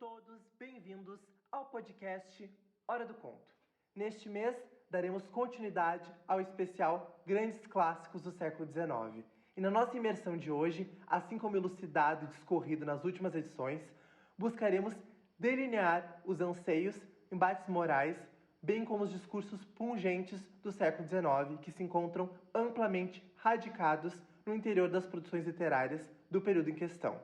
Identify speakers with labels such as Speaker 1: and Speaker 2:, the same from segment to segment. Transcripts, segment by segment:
Speaker 1: todos bem-vindos ao podcast Hora do Conto. Neste mês, daremos continuidade ao especial Grandes Clássicos do século XIX. E na nossa imersão de hoje, assim como elucidado e discorrido nas últimas edições, buscaremos delinear os anseios, embates morais, bem como os discursos pungentes do século XIX, que se encontram amplamente radicados no interior das produções literárias do período em questão.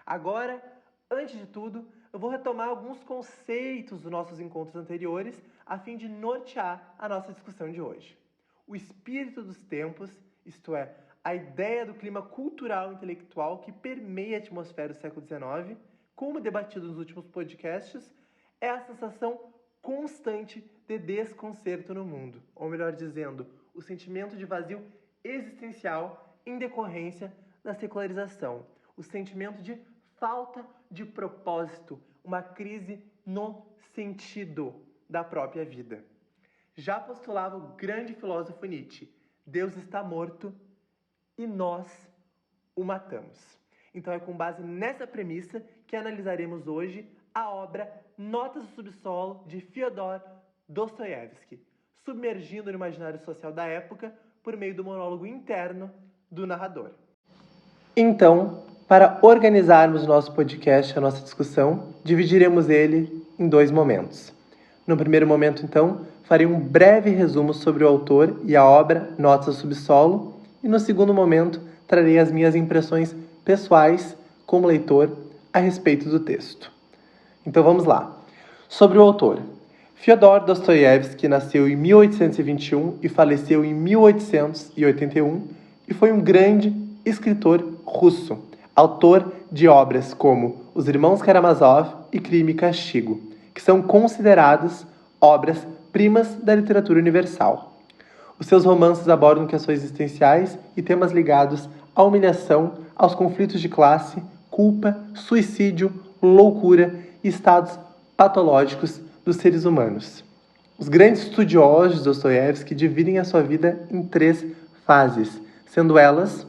Speaker 1: Agora, antes de tudo, eu vou retomar alguns conceitos dos nossos encontros anteriores a fim de nortear a nossa discussão de hoje. O espírito dos tempos, isto é, a ideia do clima cultural e intelectual que permeia a atmosfera do século XIX, como debatido nos últimos podcasts, é a sensação constante de desconcerto no mundo, ou melhor dizendo, o sentimento de vazio existencial em decorrência da secularização, o sentimento de falta de propósito, uma crise no sentido da própria vida. Já postulava o grande filósofo Nietzsche, Deus está morto e nós o matamos. Então é com base nessa premissa que analisaremos hoje a obra Notas do Subsolo de Fyodor Dostoiévski, submergindo no imaginário social da época por meio do monólogo interno do narrador. Então, para organizarmos o nosso podcast, a nossa discussão, dividiremos ele em dois momentos. No primeiro momento, então, farei um breve resumo sobre o autor e a obra Notas do Subsolo, e no segundo momento, trarei as minhas impressões pessoais, como leitor, a respeito do texto. Então vamos lá. Sobre o autor. Fyodor Dostoiévski nasceu em 1821 e faleceu em 1881 e foi um grande escritor russo, autor de obras como Os Irmãos Karamazov e Crime e Castigo, que são consideradas obras-primas da literatura universal. Os seus romances abordam questões existenciais e temas ligados à humilhação, aos conflitos de classe, culpa, suicídio, loucura e estados patológicos dos seres humanos. Os grandes estudiosos de Dostoiévski dividem a sua vida em três fases, sendo elas,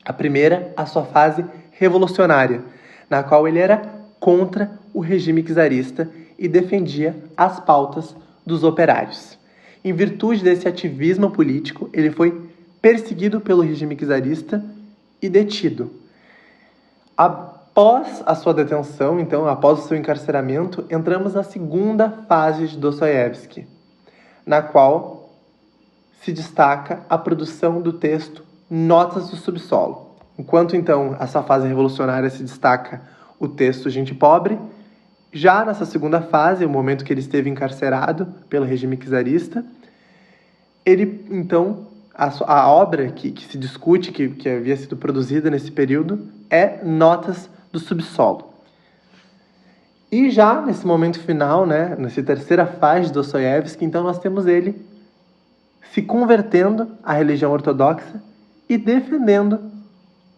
Speaker 1: a primeira, a sua fase revolucionária, na qual ele era contra o regime czarista e defendia as pautas dos operários. Em virtude desse ativismo político, ele foi perseguido pelo regime czarista e detido. Após a sua detenção, então, após o seu encarceramento, entramos na segunda fase de Dostoiévski, na qual se destaca a produção do texto Notas do Subsolo. Enquanto, então, essa fase revolucionária se dstaca o texto Gente Pobre, já nessa segunda fase, o momento que ele esteve encarcerado pelo regime czarista, ele, então, a obra que se discute, que havia sido produzida nesse período, é Notas do Subsolo. E já nesse momento final, nessa terceira fase de Dostoiévski, então nós temos ele se convertendo à religião ortodoxa e defendendo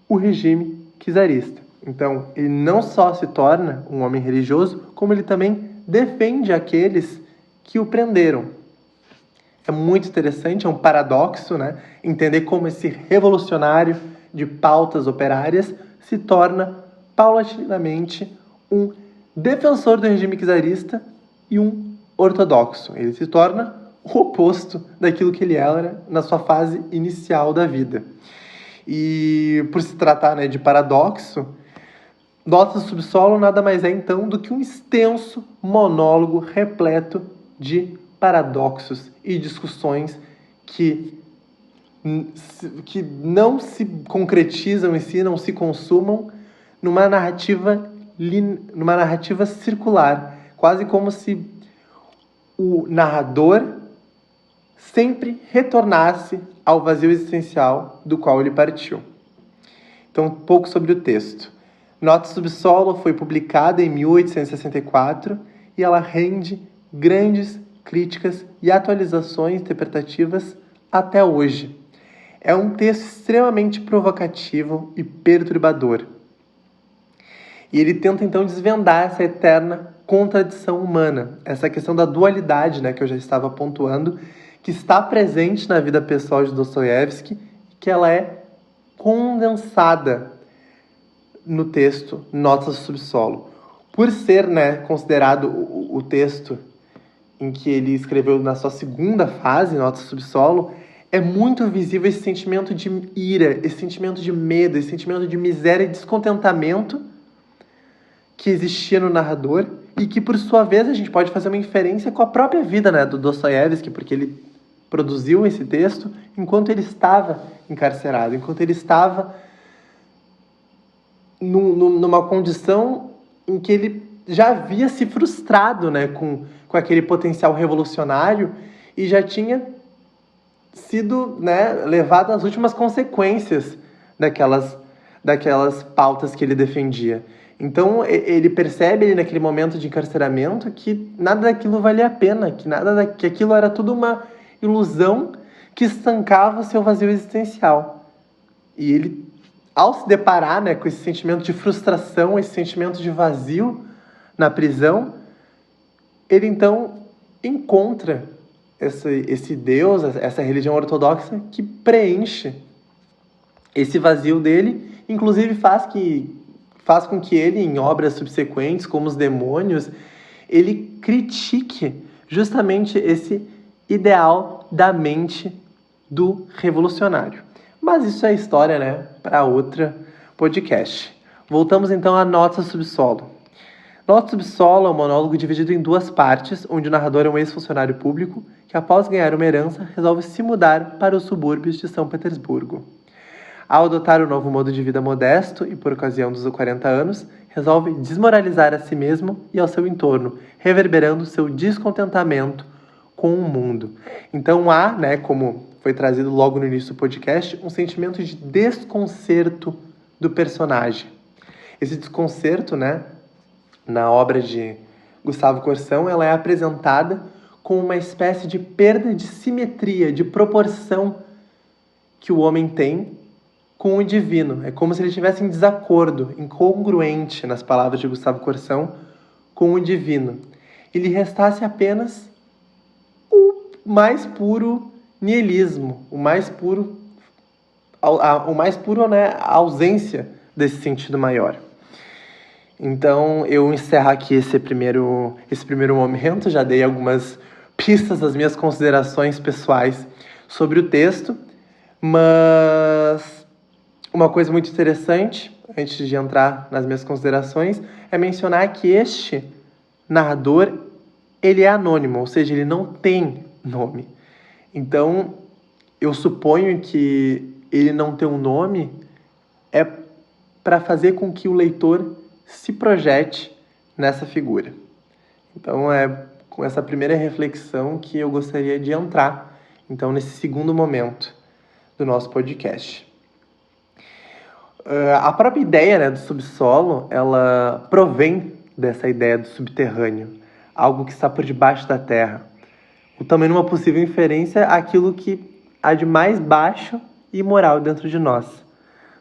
Speaker 1: o regime czarista. Então, ele não só se torna um homem religioso, como ele também defende aqueles que o prenderam. É muito interessante, é um paradoxo, entender como esse revolucionário de pautas operárias se torna paulatinamente um defensor do regime czarista e um ortodoxo. Ele se torna o oposto daquilo que ele era na sua fase inicial da vida. E por se tratar de paradoxo, Notas do Subsolo nada mais é então do que um extenso monólogo repleto de paradoxos e discussões que não se concretizam em si, não se consumam numa narrativa circular, quase como se o narrador sempre retornasse ao vazio existencial do qual ele partiu. Então, um pouco sobre o texto. Notas do Subsolo foi publicada em 1864 e ela rende grandes críticas e atualizações interpretativas até hoje. É um texto extremamente provocativo e perturbador. E ele tenta, então, desvendar essa eterna contradição humana, essa questão da dualidade, que eu já estava pontuando, que está presente na vida pessoal de Dostoiévski, que ela é condensada no texto Notas do Subsolo. por ser, né, considerado o texto em que ele escreveu na sua segunda fase, Notas do Subsolo, é muito visível esse sentimento de ira, esse sentimento de medo, esse sentimento de miséria e descontentamento que existia no narrador e que, por sua vez, a gente pode fazer uma inferência com a própria vida, né, do Dostoiévski, porque ele produziu esse texto enquanto ele estava encarcerado, enquanto ele estava numa condição em que ele já havia se frustrado, né, com aquele potencial revolucionário e já tinha sido, né, levado às últimas consequências daquelas pautas que ele defendia. Então, ele percebe naquele momento de encarceramento que nada daquilo valia a pena, que aquilo era tudo uma ilusão que estancava o seu vazio existencial. E ele, ao se deparar, né, com esse sentimento de frustração, esse sentimento de vazio na prisão, ele então encontra esse Deus, essa religião ortodoxa que preenche esse vazio dele, inclusive faz com que ele, em obras subsequentes, como os Demônios, ele critique justamente esse ideal da mente do revolucionário. Mas isso é história, né, para outro podcast. Voltamos então a Notas do Subsolo. Notas do Subsolo é um monólogo dividido em duas partes, onde o narrador é um ex-funcionário público que, após ganhar uma herança, resolve se mudar para os subúrbios de São Petersburgo. Ao adotar um novo modo de vida modesto e por ocasião dos 40 anos, resolve desmoralizar a si mesmo e ao seu entorno, reverberando seu descontentamento com o mundo. Então há, né, como foi trazido logo no início do podcast, um sentimento de desconcerto do personagem. Esse desconcerto, né, na obra de Gustavo Corsão, ela é apresentada com uma espécie de perda de simetria, de proporção que o homem tem com o divino. É como se ele estivesse em desacordo, incongruente, nas palavras de Gustavo Corsão, com o divino. E lhe restasse apenas o mais puro niilismo, o mais puro, né, a ausência desse sentido maior. Então, eu encerro aqui esse primeiro momento, já dei algumas pistas das minhas considerações pessoais sobre o texto, mas uma coisa muito interessante, antes de entrar nas minhas considerações, é mencionar que este narrador, ele é anônimo, ou seja, ele não tem nome. Então, eu suponho que ele não ter um nome é para fazer com que o leitor se projete nessa figura. Então, é com essa primeira reflexão que eu gostaria de entrar, então, nesse segundo momento do nosso podcast. A própria ideia, né, do subsolo, ela provém dessa ideia do subterrâneo, algo que está por debaixo da terra. Ou também numa possível inferência, aquilo que há de mais baixo e imoral dentro de nós.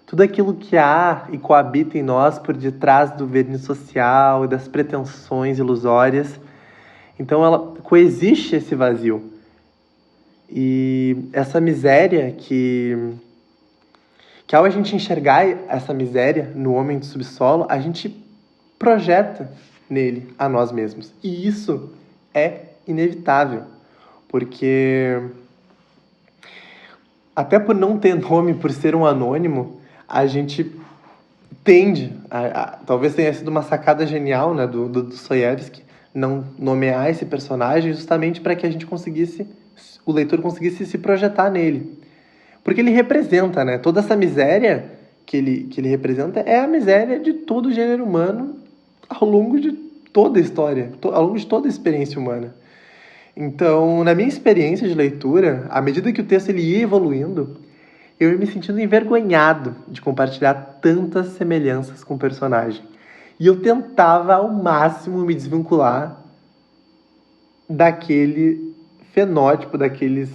Speaker 1: Tudo aquilo que há e coabita em nós por detrás do verniz social e das pretensões ilusórias. Então, ela coexiste esse vazio. E essa miséria que ao a gente enxergar essa miséria no homem do subsolo, a gente projeta nele a nós mesmos. E isso é inevitável, porque até por não ter nome, por ser um anônimo, a gente tende talvez tenha sido uma sacada genial, né, do Dostoiévski, não nomear esse personagem justamente para que o leitor conseguisse se projetar nele. Porque ele representa, né, toda essa miséria que ele representa é a miséria de todo o gênero humano ao longo de toda a história, ao longo de toda a experiência humana. Então, na minha experiência de leitura, à medida que o texto ele ia evoluindo, eu ia me sentindo envergonhado de compartilhar tantas semelhanças com o personagem. E eu tentava ao máximo me desvincular daquele fenótipo, daquele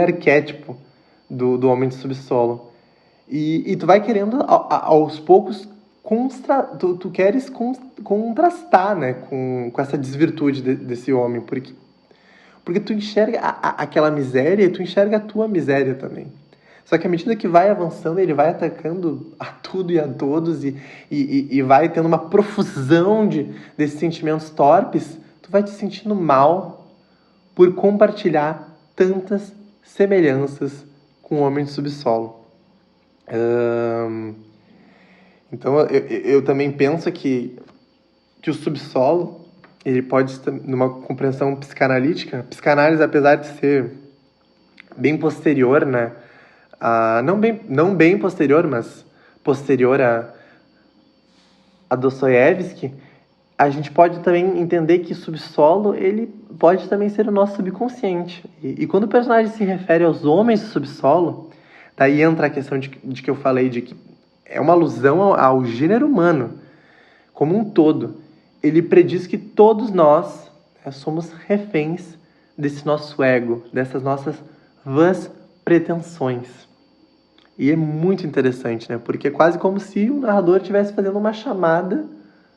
Speaker 1: arquétipo do homem de subsolo. E tu vai querendo, aos poucos, tu queres contrastar, né, com essa desvirtude desse homem, porque tu enxerga aquela miséria e tu enxerga a tua miséria também. Só que à medida que vai avançando, ele vai atacando a tudo e a todos e vai tendo uma profusão desses sentimentos torpes, tu vai te sentindo mal por compartilhar tantas semelhanças com o homem de subsolo. Então, eu também penso que o subsolo, ele pode estar numa compreensão psicanalítica. A psicanálise, apesar de ser bem posterior, né? Não bem posterior, mas posterior a Dostoiévski, a gente pode também entender que subsolo, ele pode também ser o nosso subconsciente. E quando o personagem se refere aos homens do subsolo, daí entra a questão de que eu falei, de que é uma alusão ao gênero humano como um todo. Ele prediz que todos nós somos reféns desse nosso ego, dessas nossas vãs pretensões. E é muito interessante, né? Porque é quase como se o narrador estivesse fazendo uma chamada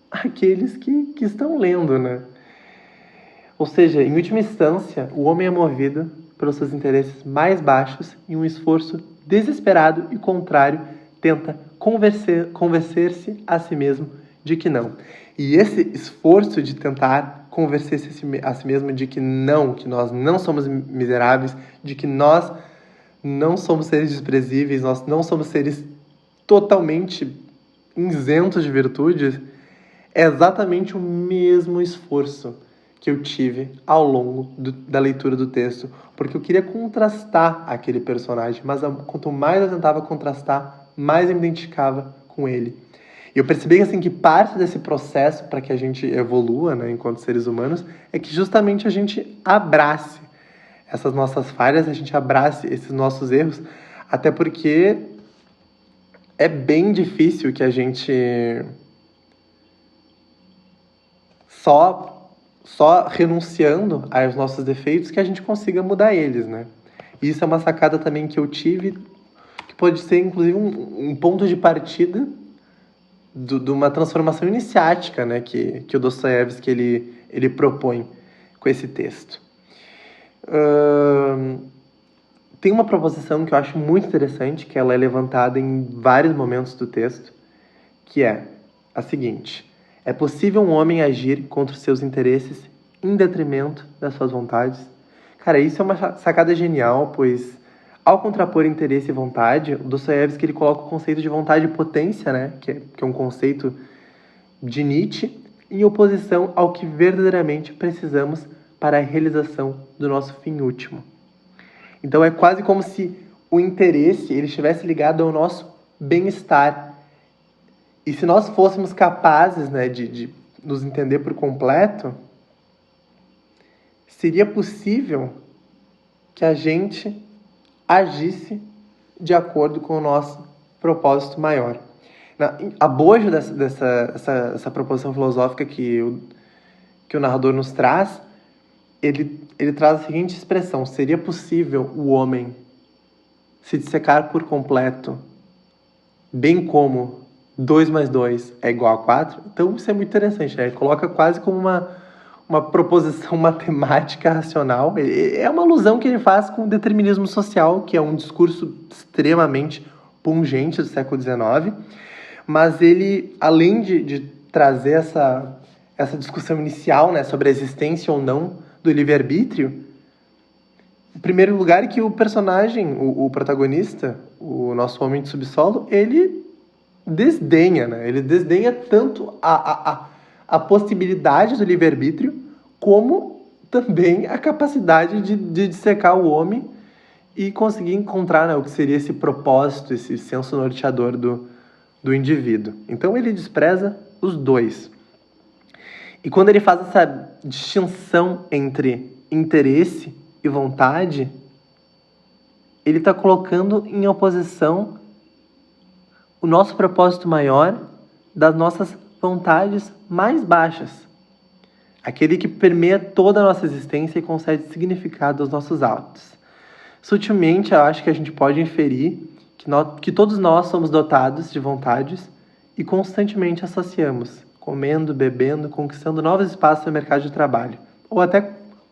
Speaker 1: àqueles que estão lendo, né? Ou seja, em última instância, o homem é movido pelos seus interesses mais baixos e um esforço desesperado e contrário tenta convencer-se a si mesmo de que não. E esse esforço de tentar convencer-se a si mesmo de que nós não somos miseráveis, de que nós não somos seres desprezíveis, nós não somos seres totalmente isentos de virtudes, é exatamente o mesmo esforço que eu tive ao longo da leitura do texto, porque eu queria contrastar aquele personagem, mas quanto mais eu tentava contrastar, mais eu me identificava com ele. E eu percebi assim, que parte desse processo para que a gente evolua, né, enquanto seres humanos, é que justamente a gente abrace essas nossas falhas, a gente abrace esses nossos erros, até porque é bem difícil que a gente só renunciando aos nossos defeitos que a gente consiga mudar eles, né? E isso é uma sacada também que eu tive, que pode ser, inclusive, um ponto de partida de uma transformação iniciática, né? Que o Dostoiévski ele propõe com esse texto. Tem uma proposição que eu acho muito interessante, que ela é levantada em vários momentos do texto, que é a seguinte: é possível um homem agir contra os seus interesses em detrimento das suas vontades? Cara, isso é uma sacada genial, pois ao contrapor interesse e vontade, o Dostoiévski ele coloca o conceito de vontade e potência, né, que é um conceito de Nietzsche, em oposição ao que verdadeiramente precisamos para a realização do nosso fim último. Então é quase como se o interesse ele estivesse ligado ao nosso bem-estar. E se nós fôssemos capazes, né, de nos entender por completo, seria possível que a gente agisse de acordo com o nosso propósito maior. A bojo dessa proposição filosófica que o narrador nos traz, ele traz a seguinte expressão: seria possível o homem se dissecar por completo, bem como 2 mais 2 é igual a 4? Então isso é muito interessante, né? Ele coloca quase como uma proposição matemática racional. É uma alusão que ele faz com o determinismo social, que é um discurso extremamente pungente do século XIX, mas ele, além de trazer essa discussão inicial, né, sobre a existência ou não do livre-arbítrio, em primeiro lugar é que o personagem, o protagonista, o nosso homem de subsolo, ele desdenha, né? Ele desdenha tanto a possibilidade do livre-arbítrio, como também a capacidade de dissecar o homem e conseguir encontrar, né, o que seria esse propósito, esse senso norteador do indivíduo. Então ele despreza os dois. E quando ele faz essa distinção entre interesse e vontade, ele está colocando em oposição o nosso propósito maior das nossas vontades mais baixas. Aquele que permeia toda a nossa existência e concede significado aos nossos atos. Sutilmente, eu acho que a gente pode inferir que todos nós somos dotados de vontades e constantemente associamos, comendo, bebendo, conquistando novos espaços no mercado de trabalho, ou até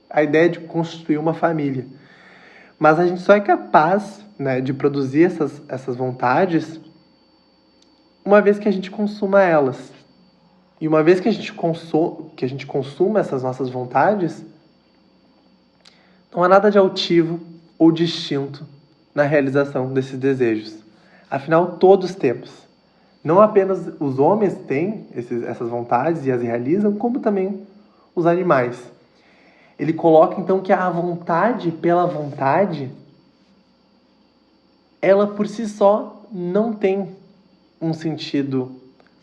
Speaker 1: a ideia de constituir uma família. Mas a gente só é capaz, né, de produzir essas vontades, uma vez que a gente consuma elas. E uma vez que a gente consuma essas nossas vontades, não há nada de altivo ou distinto na realização desses desejos. Afinal, todos temos. Não apenas os homens têm essas vontades e as realizam, como também os animais. Ele coloca, então, que a vontade pela vontade, ela por si só não tem um sentido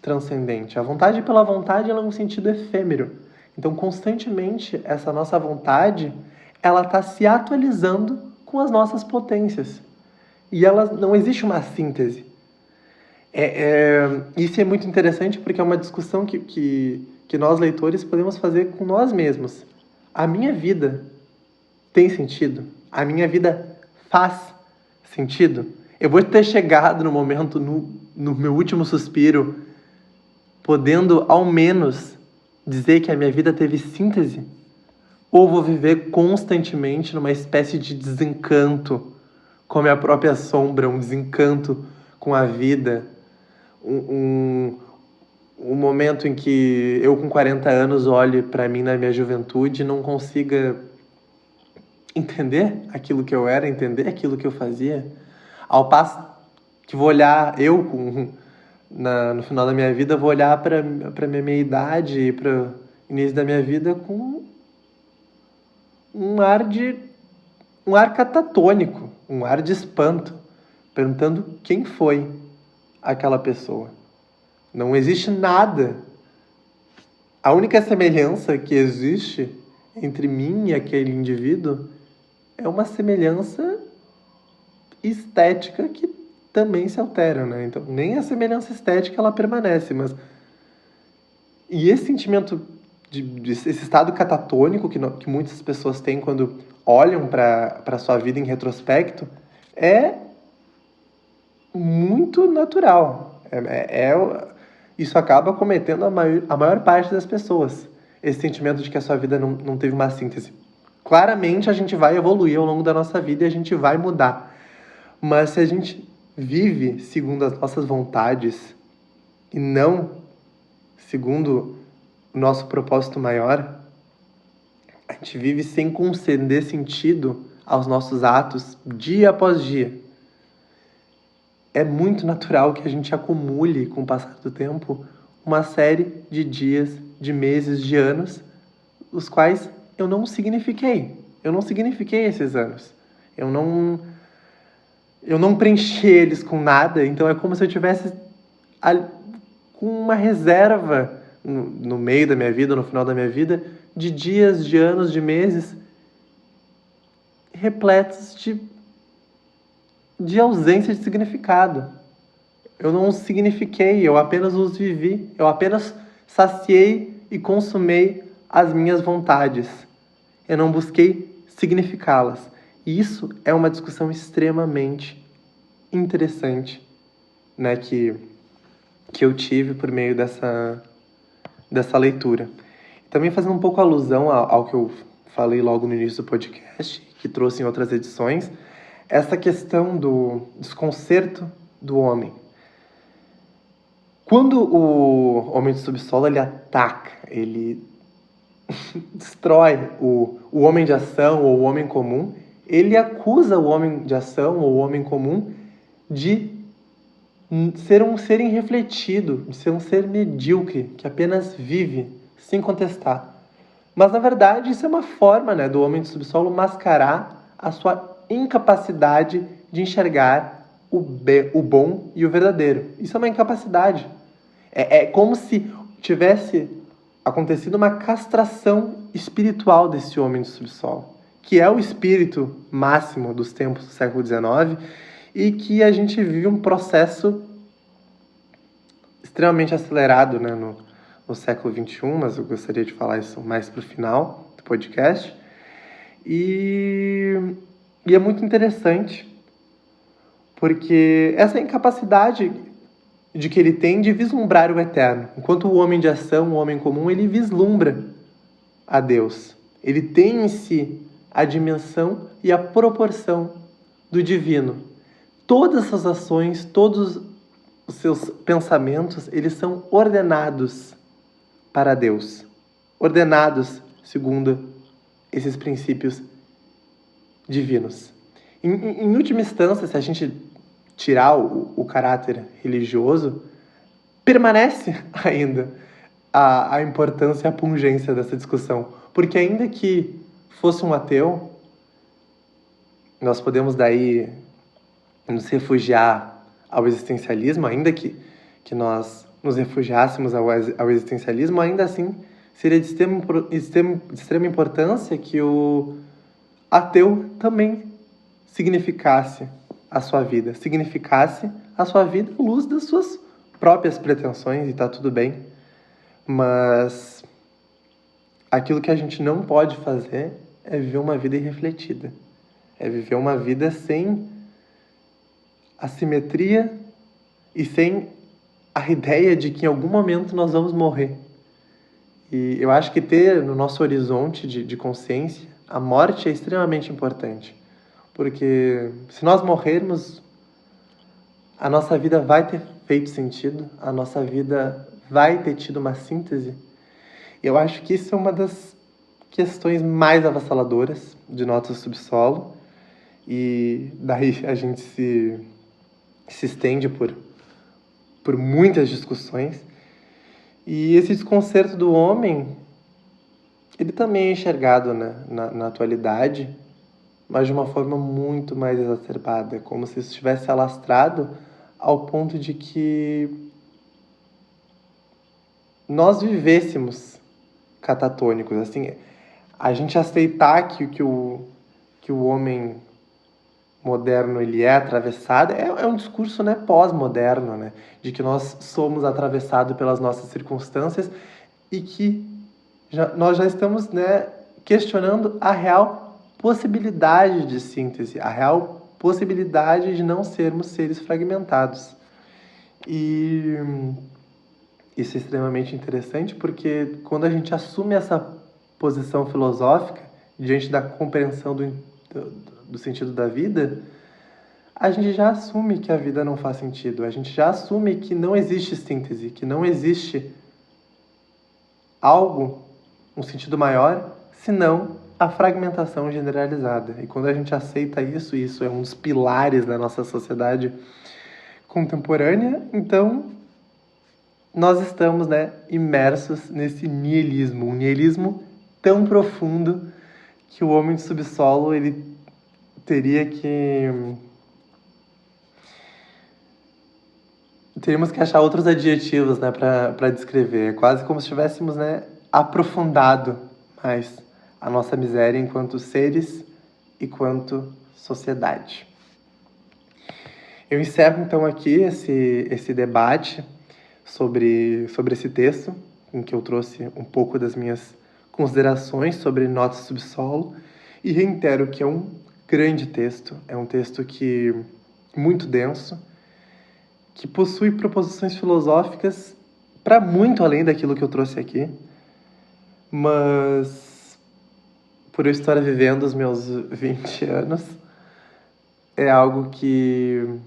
Speaker 1: transcendente. A vontade pela vontade, ela é um sentido efêmero. Então, constantemente, essa nossa vontade, ela está se atualizando com as nossas potências. E não existe uma síntese. Isso é muito interessante porque é uma discussão que nós, leitores, podemos fazer com nós mesmos. A minha vida tem sentido? A minha vida faz sentido? Eu vou ter chegado no momento, no meu último suspiro, podendo, ao menos, dizer que a minha vida teve síntese? Ou vou viver constantemente numa espécie de desencanto com a minha própria sombra, um desencanto com a vida, um momento em que eu, com 40 anos, olhe para mim na minha juventude e não consiga entender aquilo que eu era, entender aquilo que eu fazia, ao passo que vou olhar, no final da minha vida, vou olhar para a minha idade e para o início da minha vida com um ar catatônico, um ar de espanto, perguntando quem foi aquela pessoa. Não existe nada. A única semelhança que existe entre mim e aquele indivíduo é uma semelhança estética que também se altera, né? Então, nem a semelhança estética ela permanece, mas... E esse sentimento, esse estado catatônico que muitas pessoas têm quando olham para a sua vida em retrospecto, é muito natural. Isso acaba cometendo a maior parte das pessoas, esse sentimento de que a sua vida não teve uma síntese. Claramente a gente vai evoluir ao longo da nossa vida e a gente vai mudar. Mas se a gente vive segundo as nossas vontades e não segundo o nosso propósito maior, a gente vive sem conceder sentido aos nossos atos dia após dia. É muito natural que a gente acumule, com o passar do tempo, uma série de dias, de meses, de anos, os quais eu não signifiquei. Eu não signifiquei esses anos. Eu não preenchi eles com nada, então é como se eu tivesse com uma reserva no meio da minha vida, no final da minha vida, de dias, de anos, de meses, repletos de ausência de significado. Eu não os signifiquei, eu apenas os vivi, eu apenas saciei e consumei as minhas vontades. Eu não busquei significá-las. E isso é uma discussão extremamente interessante, né, que eu tive por meio dessa leitura. Também fazendo um pouco alusão ao que eu falei logo no início do podcast, que trouxe em outras edições, essa questão do desconcerto do homem. Quando o homem do subsolo ele ataca, ele destrói o homem de ação ou o homem comum, ele acusa o homem de ação ou o homem comum de ser um ser irrefletido, de ser um ser medíocre, que apenas vive sem contestar. Mas, na verdade, isso é uma forma, né, do homem do subsolo mascarar a sua incapacidade de enxergar o bom e o verdadeiro. Isso é uma incapacidade. É como se tivesse acontecido uma castração espiritual desse homem do subsolo, que é o espírito máximo dos tempos do século XIX e que a gente vive um processo extremamente acelerado, né, no século XXI, mas eu gostaria de falar isso mais para o final do podcast. E é muito interessante, porque essa incapacidade de que ele tem de vislumbrar o eterno. Enquanto o homem de ação, o homem comum, ele vislumbra a Deus. Ele tem em si a dimensão e a proporção do divino. todas as suas ações, todos os seus pensamentos, eles são ordenados para Deus. Ordenados segundo esses princípios divinos. Em última instância, se a gente tirar o caráter religioso, permanece ainda a importância e a pungência dessa discussão. Porque ainda que fosse um ateu, nós podemos daí nos refugiar ao existencialismo, ainda que nós nos refugiássemos ao existencialismo, ainda assim seria de extrema importância que o ateu também significasse a sua vida, à luz das suas próprias pretensões, e está tudo bem. Mas aquilo que a gente não pode fazer é viver uma vida irrefletida. É viver uma vida sem assimetria e sem a ideia de que em algum momento nós vamos morrer. E eu acho que ter no nosso horizonte de consciência a morte é extremamente importante. Porque se nós morrermos, a nossa vida vai ter feito sentido, a nossa vida vai ter tido uma síntese. Eu acho que isso é uma das questões mais avassaladoras de nosso subsolo. E daí a gente se estende por muitas discussões. E esse desconcerto do homem, ele também é enxergado, né, na atualidade, mas de uma forma muito mais exacerbada, como se isso estivesse alastrado ao ponto de que nós vivêssemos catatônicos. Assim, a gente aceitar que o homem moderno ele é atravessado, é um discurso, né, pós-moderno, né, de que nós somos atravessados pelas nossas circunstâncias e que nós já estamos, né, questionando a real possibilidade de síntese, a real possibilidade de não sermos seres fragmentados. E isso é extremamente interessante porque quando a gente assume essa posição filosófica diante da compreensão do sentido da vida, a gente já assume que a vida não faz sentido, a gente já assume que não existe síntese, que não existe algo, um sentido maior, senão a fragmentação generalizada. E quando a gente aceita isso, e isso é um dos pilares da nossa sociedade contemporânea, então nós estamos, né, imersos nesse niilismo, um niilismo tão profundo que o homem de subsolo ele teríamos que achar outros adjetivos, né, para descrever. É quase como se tivéssemos, né, aprofundado mais a nossa miséria enquanto seres e quanto sociedade. Eu encerro, então, aqui esse debate sobre esse texto, em que eu trouxe um pouco das minhas considerações sobre Notas Subsolo, e reitero que é um grande texto, é um texto muito denso, que possui proposições filosóficas para muito além daquilo que eu trouxe aqui, mas por eu estar vivendo os meus 20 anos, é algo que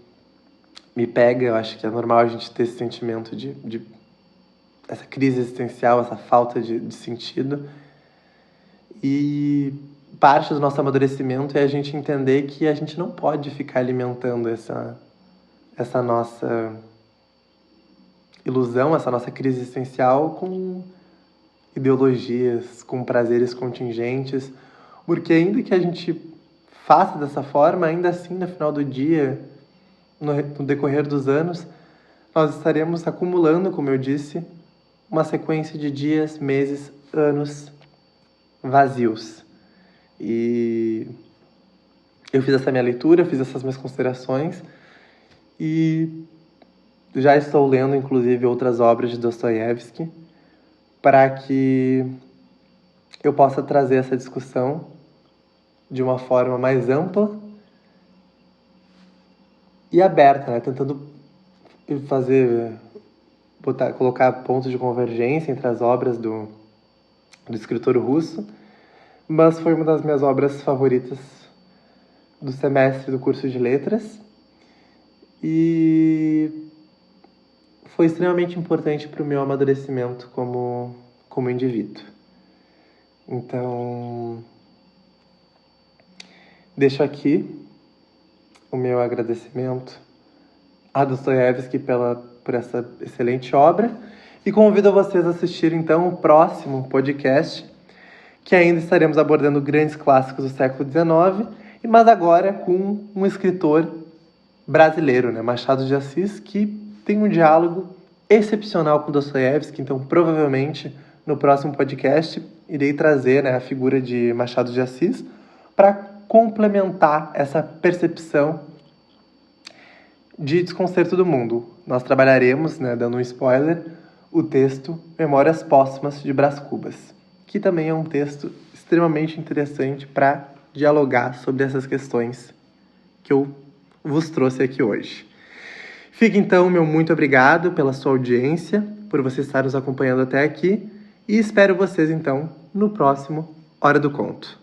Speaker 1: me pega. Eu acho que é normal a gente ter esse sentimento de essa crise existencial, essa falta de sentido. E parte do nosso amadurecimento é a gente entender que a gente não pode ficar alimentando essa nossa ilusão, essa nossa crise existencial com ideologias, com prazeres contingentes, porque ainda que a gente faça dessa forma, ainda assim, no final do dia, no decorrer dos anos, nós estaremos acumulando, como eu disse, uma sequência de dias, meses, anos vazios. E eu fiz essa minha leitura, fiz essas minhas considerações e já estou lendo, inclusive, outras obras de Dostoiévski para que eu possa trazer essa discussão de uma forma mais ampla e aberta, né? Tentando colocar pontos de convergência entre as obras do escritor russo, mas foi uma das minhas obras favoritas do semestre do curso de letras e foi extremamente importante para o meu amadurecimento como indivíduo. Então, deixo aqui o meu agradecimento a Dostoiévski por essa excelente obra e convido vocês a assistir então o próximo podcast, que ainda estaremos abordando grandes clássicos do século XIX, mas agora com um escritor brasileiro, né, Machado de Assis, que tem um diálogo excepcional com Dostoiévski. Então provavelmente no próximo podcast irei trazer, né, a figura de Machado de Assis para complementar essa percepção de Desconcerto do Mundo. Nós trabalharemos, né, dando um spoiler, o texto Memórias Póstumas de Brás Cubas, que também é um texto extremamente interessante para dialogar sobre essas questões que eu vos trouxe aqui hoje. Fica então meu muito obrigado pela sua audiência, por você estar nos acompanhando até aqui, e espero vocês então no próximo Hora do Conto.